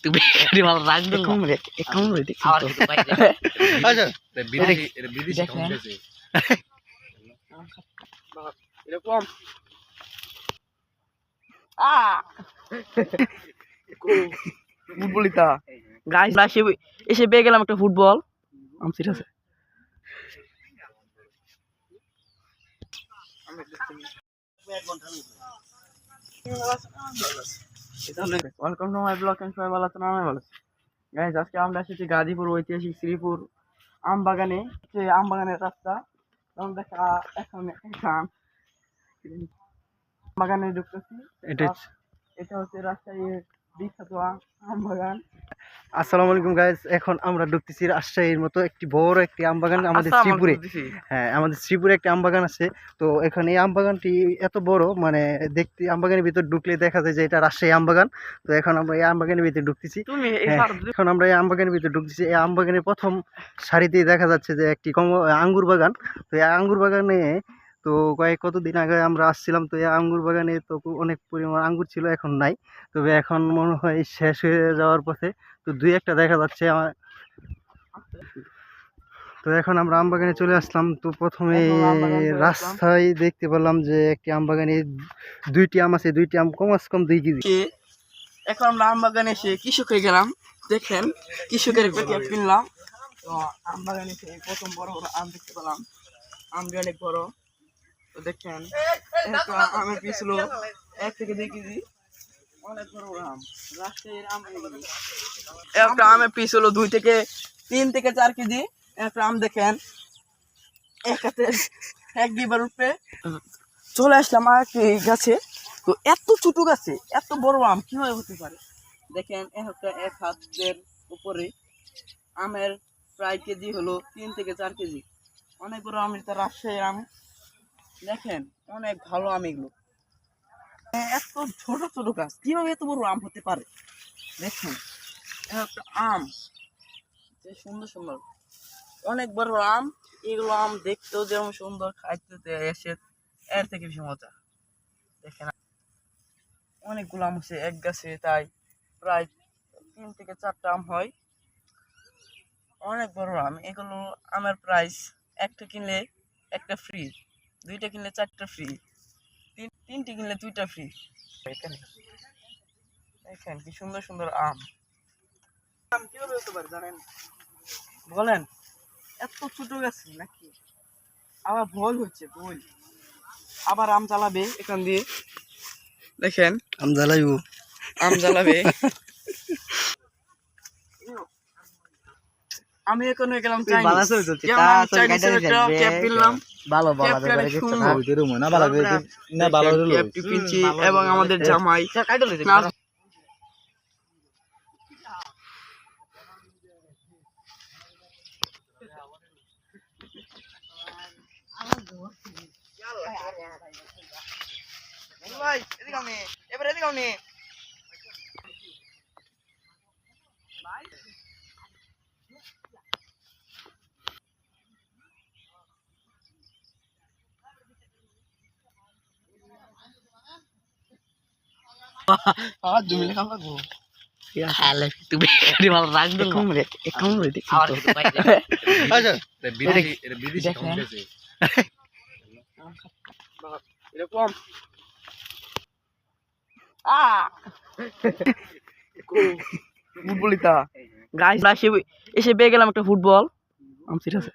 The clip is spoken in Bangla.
তুই বেকারি ভালো রাখ দিল একদম রেডি আর কিছু পাই না আচ্ছা বিদেশি কম গেছে এরকম ফুটবলিতা গাইস এসে পেয়ে গেলাম একটা ফুটবল আম ঠিক আছে welcome to my blog and সবাই ভালো আছেন আমি ভালো আছি গাইস আজকে আমরা এসেছি গাজীপুর ঐতিহাসিক শ্রীপুর আম বাগানে যে আম বাগানের রাস্তা তখন দেখা এখন বাগানে ঢুকতেছি এটা হচ্ছে রাজশাহীর বিখ্যাত আম বাগান। আসসালামু আলাইকুম গাইস, এখন আমরা ঢুকতেছি রাজশাহীর মতো একটি বড় একটি আম বাগান আমাদের শ্রীপুরে। হ্যাঁ, আমাদের শ্রীপুরে একটি আম বাগান আছে। তো এখানে এই আম বাগানটি এত বড়, মানে দেখতে আম বাগানের ভিতর ঢুকলে দেখা যায় যে এটা রাজশাহী আম বাগান। তো এখন আমরা এই আম বাগানের ভিতরে ঢুকতেছি। এখন আমরা এই আম বাগানের ভিতরে ঢুকতেছি। এই আম বাগানের প্রথম সারিতেই দেখা যাচ্ছে যে একটি আঙ্গুর বাগান। তো এই আঙ্গুর বাগানে তো কতদিন আগে আমরা আসছিলাম, তো এই আঙ্গুর বাগানে তো অনেক পরিমাণ আঙ্গুর ছিল, এখন নাই। তবে এখন মনে হয় শেষ হয়ে যাওয়ার পথে, তো দুই একটা দেখা যাচ্ছে আমার। তো এখন আমরা আম বাগানে চলে আসলাম। তো প্রথমে রাস্তায় দেখতে পেলাম যে একটি আম বাগানে দুইটি আম আছে, দুইটি আম কমাস কম 2 কেজি। এখন আমরা আম বাগানে এসে কৃষকে গেলাম, দেখেন কৃষকের প্যাকেট কিনলাম। তো আম বাগানে এসে প্রথম বড় বড় আম দেখতে পেলাম, আমটি অনেক বড়। তো দেখেন একটা আমের পিস হলো 1 থেকে 2 কেজি, অনেক বড় বড় আম। রাজশাহীর আম একটা আমের পিস হলো 2 থেকে 3 থেকে 4 কেজি। একটা আম দেখেন একসাথে এক ডিবার উপরে চলে আসলাম আর কি গাছে। তো এত ছোট গাছে এত বড় আম কিভাবে হতে পারে? দেখেন একটা 1 হাতের উপরে আমের প্রায় কেজি হলো 3 থেকে 4 কেজি, অনেক বড় আম। এটা রাজশাহীর আম, দেখেন অনেক ভালো আম এগুলো। এত ছোট ছোট গাছ কিভাবে এত বড় আম হতে পারে? দেখুন একটা আম, যে সুন্দর সুন্দর অনেক বড় আম। এগুলো আম দেখতেও যেমন সুন্দর, খাইতে এসে এর থেকে বেশি মজা। দেখেন অনেকগুলো আম আছে এক গাছে, তাই প্রায় 3 থেকে 4টা আম হয়। অনেক বড় আম এগুলো। আমের প্রাইস একটা কিনলে একটা ফ্রি, 2টা কিনলে 4টা ফ্রি, 3টে কিনলে 2টা ফ্রি। দেখেন কি সুন্দর সুন্দর আম। আম কিভাবে হতে পারে জানেন? বলেন, এত ছোট গাছ নাকি? আবার ভয় হচ্ছে, ভয় আবার আম জ্বালাবে এখান দিয়ে। দেখেন আম জ্বালাইবো, আম জ্বালাবে। আমি এখন হয়ে গেলাম এবং আমাদের জামাই ফুটবলিতা গাইস এসে পেয়ে গেলাম একটা ফুটবল আম ঠিক আছে।